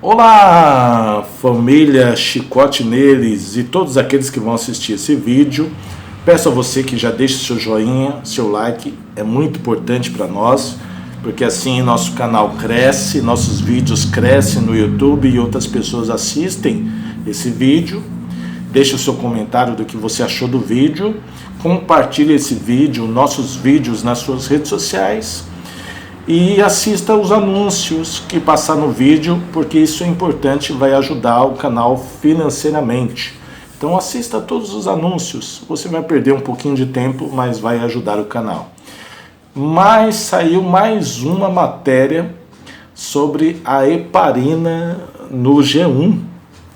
Olá, família Chicote Neles e todos aqueles que vão assistir esse vídeo. Peço a você que já deixe seu joinha, seu like, é muito importante para nós, porque assim nosso canal cresce, nossos vídeos crescem no YouTube e outras pessoas assistem esse vídeo. Deixe o seu comentário do que você achou do vídeo, compartilhe esse vídeo, nossos vídeos nas suas redes sociais. E assista os anúncios que passar no vídeo, porque isso é importante, vai ajudar o canal financeiramente. Então assista todos os anúncios, você vai perder um pouquinho de tempo, mas vai ajudar o canal. Mas saiu mais uma matéria sobre a heparina no G1.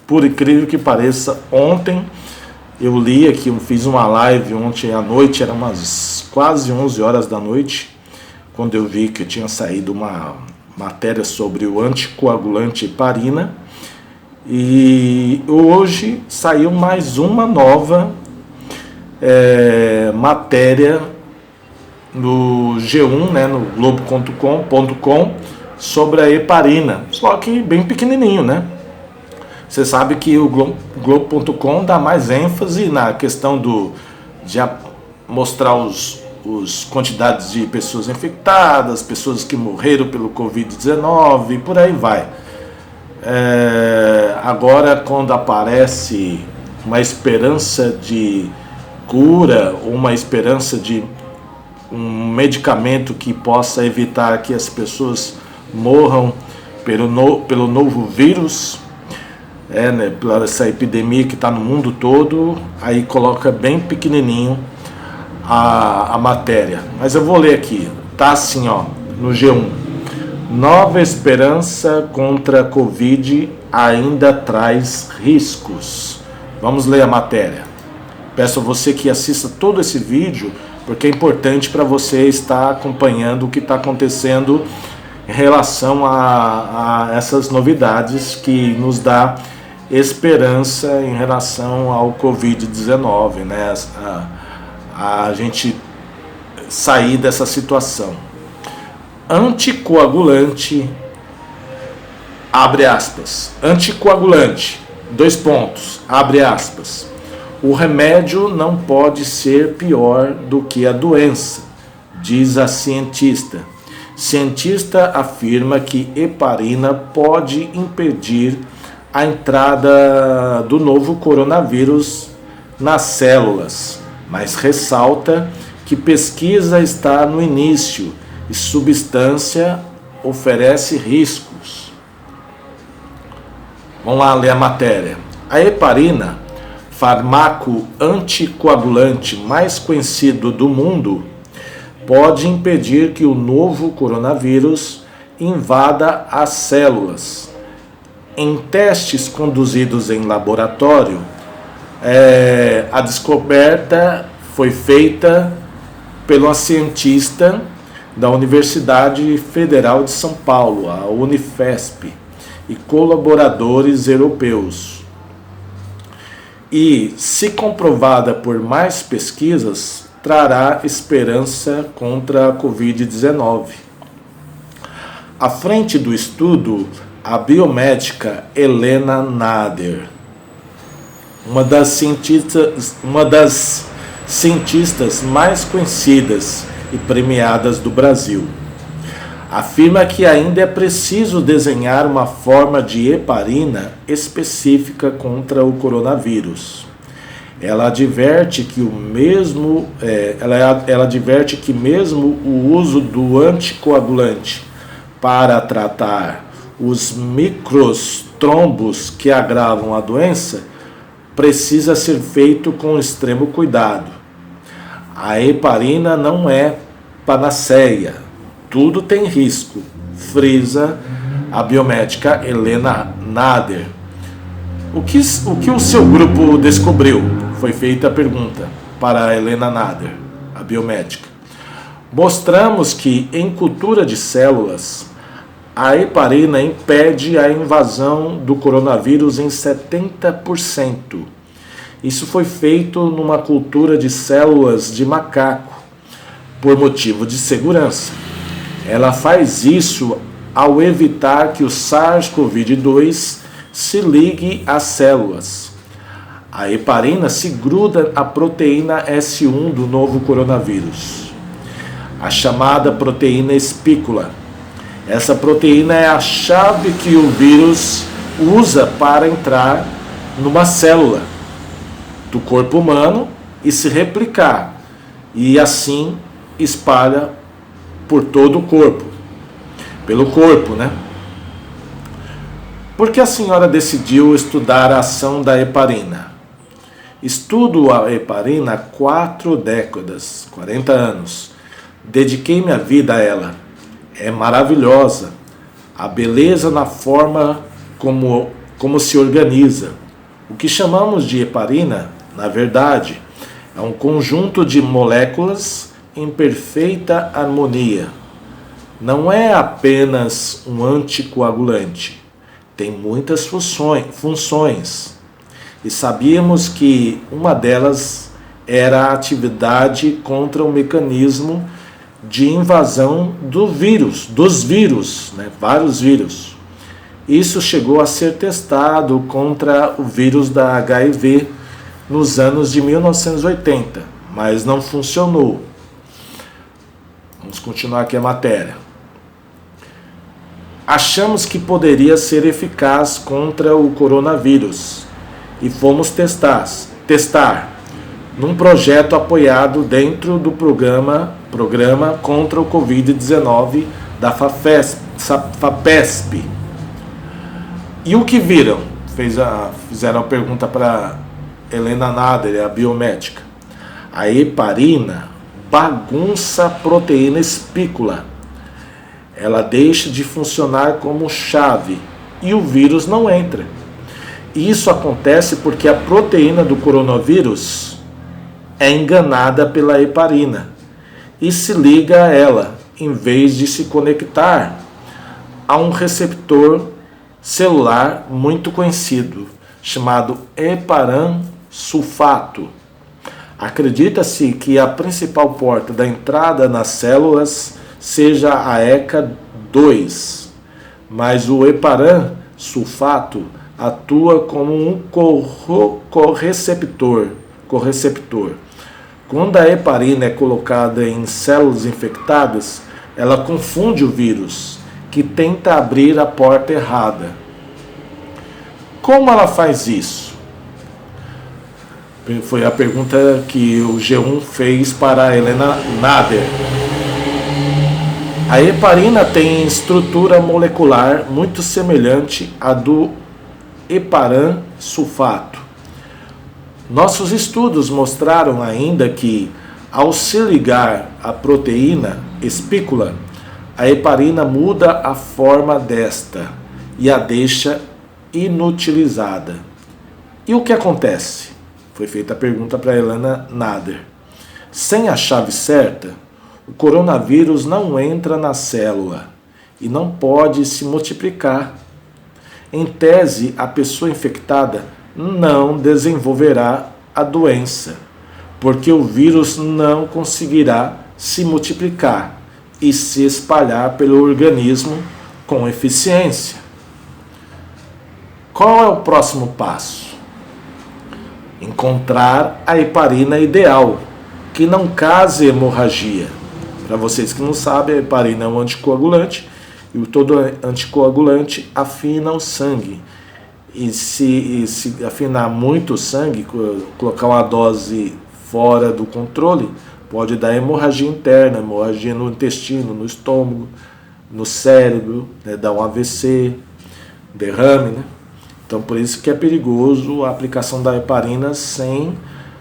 Por incrível que pareça, ontem eu li aqui, eu fiz uma live ontem à noite, era umas quase 11 horas da noite, quando eu vi que tinha saído uma matéria sobre o anticoagulante heparina. E hoje saiu mais uma nova matéria no G1, né, no globo.com, sobre a heparina, só que bem pequenininho, né? Você sabe que o globo.com dá mais ênfase na questão de mostrar os quantidades de pessoas infectadas, pessoas que morreram pelo Covid-19 e por aí vai. Agora, quando aparece uma esperança de cura, ou uma esperança de um medicamento que possa evitar que as pessoas morram pelo novo vírus, né, pela essa epidemia que está no mundo todo, aí coloca bem pequenininho a matéria, mas eu vou ler aqui, tá assim, ó, no G1. Nova esperança contra a Covid ainda traz riscos. Vamos ler a matéria. Peço a você que assista todo esse vídeo, porque é importante para você estar acompanhando o que está acontecendo em relação a essas novidades que nos dá esperança em relação ao Covid-19, né? A gente sair dessa situação. Anticoagulante, abre aspas, anticoagulante, dois pontos, abre aspas. O remédio não pode ser pior do que a doença, diz a cientista. Cientista afirma que heparina pode impedir a entrada do novo coronavírus nas células, mas ressalta que pesquisa está no início e substância oferece riscos. Vamos lá ler a matéria. A heparina, fármaco anticoagulante mais conhecido do mundo, pode impedir que o novo coronavírus invada as células. Em testes conduzidos em laboratório, a descoberta foi feita pelo cientista da Universidade Federal de São Paulo, a Unifesp, e colaboradores europeus. E, se comprovada por mais pesquisas, trará esperança contra a Covid-19. À frente do estudo, a biomédica Helena Nader, uma das cientistas mais conhecidas e premiadas do Brasil, afirma que ainda é preciso desenhar uma forma de heparina específica contra o coronavírus. Ela adverte que mesmo o uso do anticoagulante para tratar os microtrombos que agravam a doença precisa ser feito com extremo cuidado. A heparina não é panaceia, tudo tem risco, frisa a biomédica Helena Nader. O que o seu grupo descobriu? Foi feita a pergunta para a Helena Nader, a biomédica. Mostramos que em cultura de células, a heparina impede a invasão do coronavírus em 70%. Isso foi feito numa cultura de células de macaco, por motivo de segurança. Ela faz isso ao evitar que o SARS-CoV-2 se ligue às células. A heparina se gruda à proteína S1 do novo coronavírus, a chamada proteína espícula. Essa proteína é a chave que o vírus usa para entrar numa célula do corpo humano e se replicar, e assim espalha por todo o corpo, pelo corpo, né? Por que a senhora decidiu estudar a ação da heparina? Estudo a heparina há 4 décadas, 40 anos. Dediquei minha vida a ela. É maravilhosa. A beleza na forma como se organiza. O que chamamos de heparina, na verdade, é um conjunto de moléculas em perfeita harmonia. Não é apenas um anticoagulante. Tem muitas funções. E sabíamos que uma delas era a atividade contra o mecanismo de invasão dos vírus, né? Vários vírus. Isso chegou a ser testado contra o vírus da HIV nos anos de 1980, mas não funcionou. Vamos continuar aqui a matéria. Achamos que poderia ser eficaz contra o coronavírus e fomos testar num projeto apoiado dentro do programa contra o Covid-19 da FAPESP. E o que viram? Fizeram a pergunta para Helena Nader, a biomédica. A heparina bagunça a proteína espícula. Ela deixa de funcionar como chave e o vírus não entra. E isso acontece porque a proteína do coronavírus é enganada pela heparina e se liga a ela, em vez de se conectar a um receptor celular muito conhecido, chamado heparan sulfato. Acredita-se que a principal porta da entrada nas células seja a ECA2, mas o heparan sulfato atua como um correceptor. Quando a heparina é colocada em células infectadas, ela confunde o vírus, que tenta abrir a porta errada. Como ela faz isso? Foi a pergunta que o G1 fez para a Helena Nader. A heparina tem estrutura molecular muito semelhante à do heparan sulfato. Nossos estudos mostraram ainda que, ao se ligar à proteína espícula, a heparina muda a forma desta e a deixa inutilizada. E o que acontece? Foi feita a pergunta para Helena Nader. Sem a chave certa, o coronavírus não entra na célula e não pode se multiplicar. Em tese, a pessoa infectada não desenvolverá a doença, porque o vírus não conseguirá se multiplicar e se espalhar pelo organismo com eficiência. Qual é o próximo passo? Encontrar a heparina ideal, que não cause hemorragia. Para vocês que não sabem, a heparina é um anticoagulante e todo anticoagulante afina o sangue. E se afinar muito o sangue, colocar uma dose fora do controle, pode dar hemorragia interna, hemorragia no intestino, no estômago, no cérebro, né, dar um AVC, derrame, né? Então, por isso que é perigoso a aplicação da heparina sem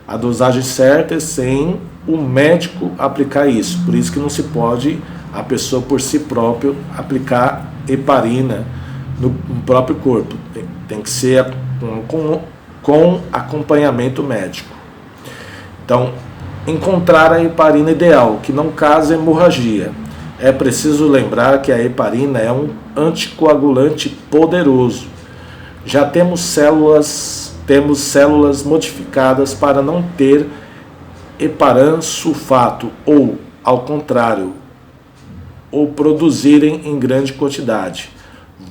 a dosagem certa, sem o médico aplicar isso. Por isso que não se pode a pessoa por si própria aplicar heparina no próprio corpo. Tem que ser com acompanhamento médico. Então, encontrar a heparina ideal, que não cause hemorragia. É preciso lembrar que a heparina é um anticoagulante poderoso. Já temos células modificadas para não ter heparan sulfato ou, ao contrário, ou produzirem em grande quantidade.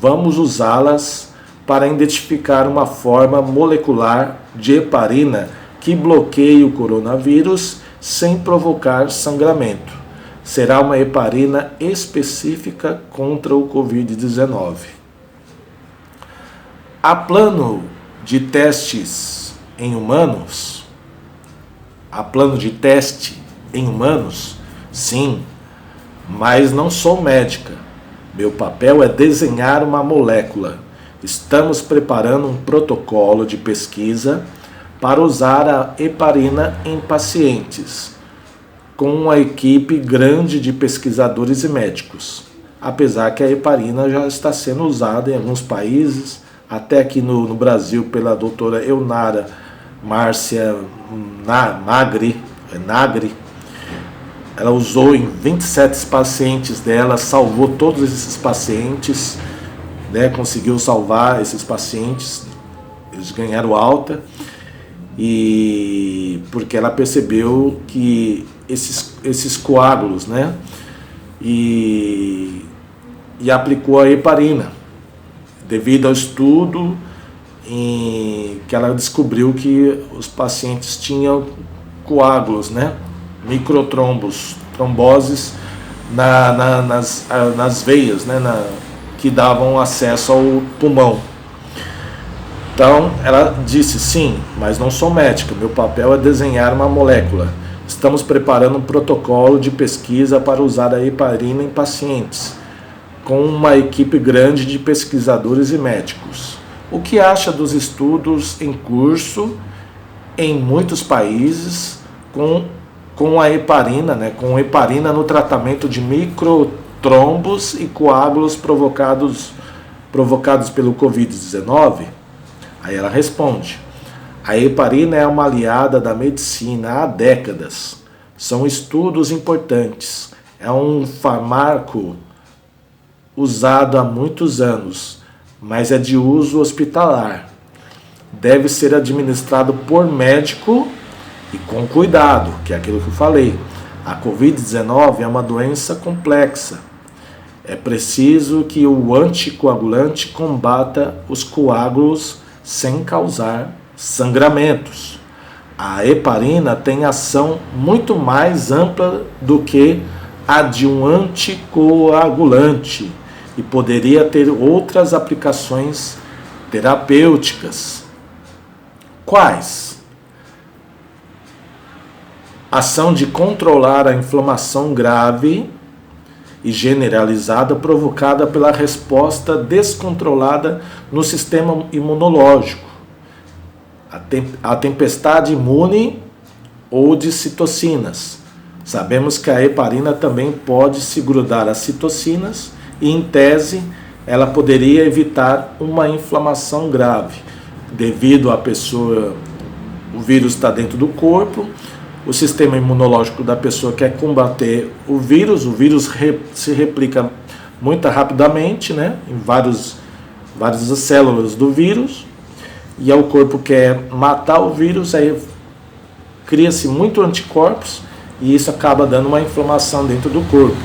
Vamos usá-las para identificar uma forma molecular de heparina que bloqueie o coronavírus sem provocar sangramento. Será uma heparina específica contra o Covid-19. Há plano de testes em humanos? Há plano de teste em humanos? Sim, mas não sou médica. Meu papel é desenhar uma molécula. Estamos preparando um protocolo de pesquisa para usar a heparina em pacientes, com uma equipe grande de pesquisadores e médicos. Apesar que a heparina já está sendo usada em alguns países, até aqui no Brasil pela doutora Eunara Márcia Nagri. Ela usou em 27 pacientes dela, salvou todos esses pacientes, né, conseguiu salvar esses pacientes, eles ganharam alta, e porque ela percebeu que esses coágulos, né, e aplicou a heparina, devido ao estudo em que ela descobriu que os pacientes tinham coágulos, né, microtrombos, tromboses nas veias, né, que davam acesso ao pulmão. Então ela disse: sim, mas não sou médica, meu papel é desenhar uma molécula. Estamos preparando um protocolo de pesquisa para usar a heparina em pacientes, com uma equipe grande de pesquisadores e médicos. O que acha dos estudos em curso em muitos países com a heparina, né, com heparina no tratamento de microtrombos e coágulos provocados pelo Covid-19? Aí ela responde: a heparina é uma aliada da medicina há décadas. São estudos importantes. É um fármaco usado há muitos anos, mas é de uso hospitalar. Deve ser administrado por médico e com cuidado, que é aquilo que eu falei. A Covid-19 é uma doença complexa. É preciso que o anticoagulante combata os coágulos sem causar sangramentos. A heparina tem ação muito mais ampla do que a de um anticoagulante e poderia ter outras aplicações terapêuticas. Quais? Ação de controlar a inflamação grave e generalizada provocada pela resposta descontrolada no sistema imunológico, a tempestade imune ou de citocinas. Sabemos que a heparina também pode se grudar às citocinas e, em tese, ela poderia evitar uma inflamação grave, devido à pessoa, o vírus está dentro do corpo, o sistema imunológico da pessoa quer combater o vírus se replica muito rapidamente, né, em várias células do vírus, e aí o corpo quer matar o vírus, aí cria-se muito anticorpos, e isso acaba dando uma inflamação dentro do corpo.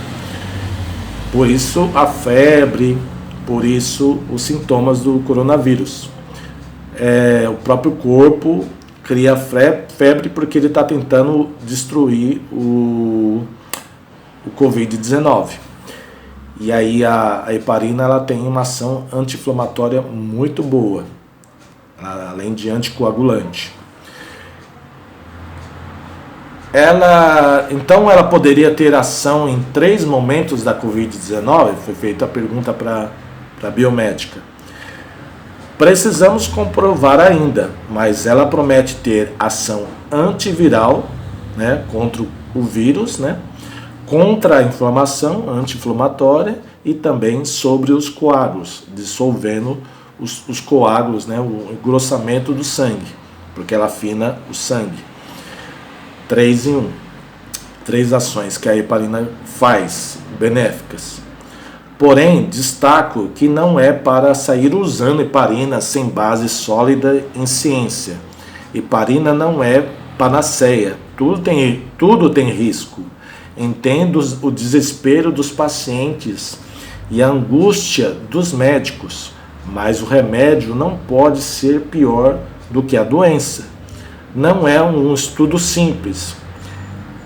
Por isso a febre, por isso os sintomas do coronavírus. O próprio corpo cria febre porque ele está tentando destruir o Covid-19. E aí a heparina ela tem uma ação anti-inflamatória muito boa, além de anticoagulante. Então ela poderia ter ação em 3 momentos da Covid-19? Foi feita a pergunta para a biomédica. Precisamos comprovar ainda, mas ela promete ter ação antiviral, né, contra o vírus, né, contra a inflamação, anti-inflamatória, e também sobre os coágulos, dissolvendo os coágulos, né, o engrossamento do sangue, porque ela afina o sangue. 3 em 1. 3 ações que a heparina faz, benéficas. Porém, destaco que não é para sair usando heparina sem base sólida em ciência. Heparina não é panaceia, tudo tem risco. entendo o desespero dos pacientes e a angústia dos médicos, mas o remédio não pode ser pior do que a doença. Não é um estudo simples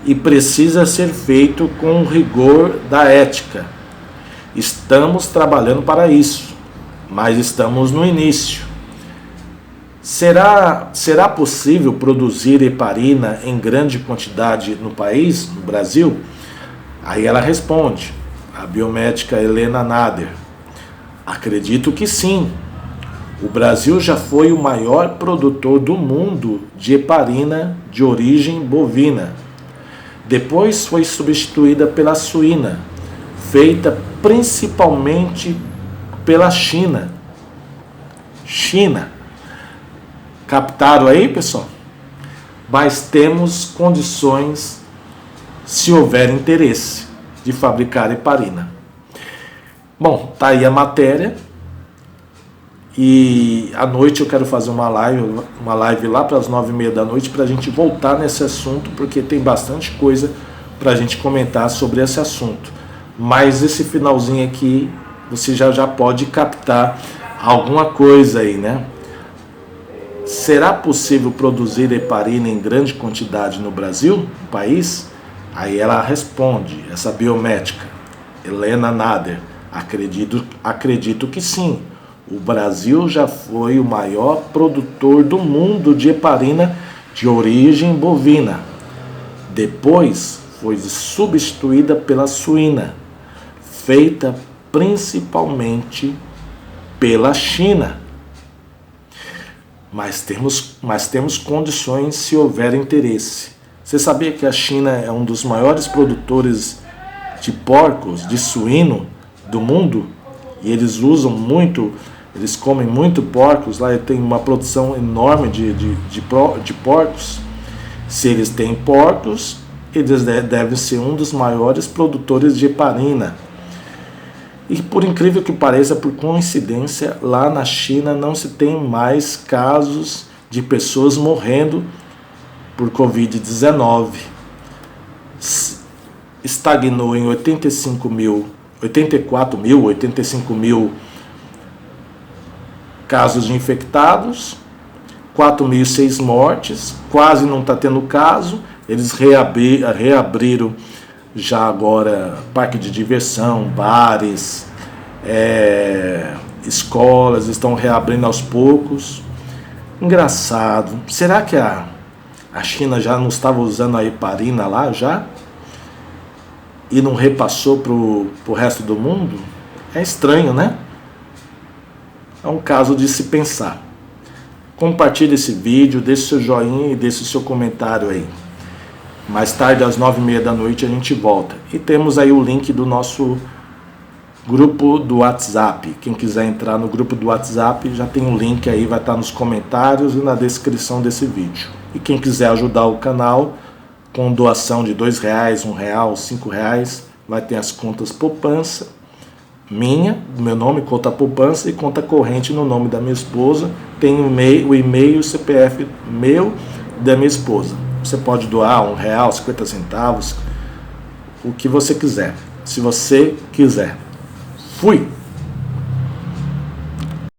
e precisa ser feito com o rigor da ética. Estamos trabalhando para isso, mas estamos no início. Será possível produzir heparina em grande quantidade no país, no Brasil? Aí ela responde, a biomédica Helena Nader: acredito que sim. O Brasil já foi o maior produtor do mundo de heparina de origem bovina. Depois foi substituída pela suína, feita principalmente pela China. Captaram aí, pessoal? Mas temos condições, se houver interesse, de fabricar heparina. Bom, tá aí a matéria. E à noite eu quero fazer uma live lá para as 9h30 da noite para a gente voltar nesse assunto, porque tem bastante coisa para a gente comentar sobre esse assunto. Mas esse finalzinho aqui, você já pode captar alguma coisa aí, né? Será possível produzir heparina em grande quantidade no Brasil, no país? Aí ela responde, essa biomédica, Helena Nader: acredito que sim. O Brasil já foi o maior produtor do mundo de heparina de origem bovina. Depois foi substituída pela suína, feita principalmente pela China. Mas temos condições se houver interesse. Você sabia que a China é um dos maiores produtores de porcos, de suíno do mundo? E eles comem muito porcos, lá tem uma produção enorme de porcos. Se eles têm porcos, eles devem ser um dos maiores produtores de heparina. E por incrível que pareça, por coincidência, lá na China não se tem mais casos de pessoas morrendo por Covid-19. Estagnou em 85 mil casos de infectados, 4.006 mortes, quase não está tendo caso. Eles reabriram já agora parque de diversão, bares, escolas, estão reabrindo aos poucos. Engraçado, será que a China já não estava usando a heparina lá já? E não repassou para o resto do mundo? É estranho, né? É um caso de se pensar. Compartilhe esse vídeo, deixe seu joinha e deixe seu comentário aí. Mais tarde, às 9h30 da noite, a gente volta. E temos aí o link do nosso grupo do WhatsApp. Quem quiser entrar no grupo do WhatsApp, já tem um link aí, vai estar nos comentários e na descrição desse vídeo. E quem quiser ajudar o canal com doação de R$2, R$1, R$5, vai ter as contas poupança minha, meu nome, conta poupança, e conta corrente no nome da minha esposa. Tem o e-mail, o CPF meu e da minha esposa. Você pode doar R$1, 50 centavos, o que você quiser, se você quiser. Fui!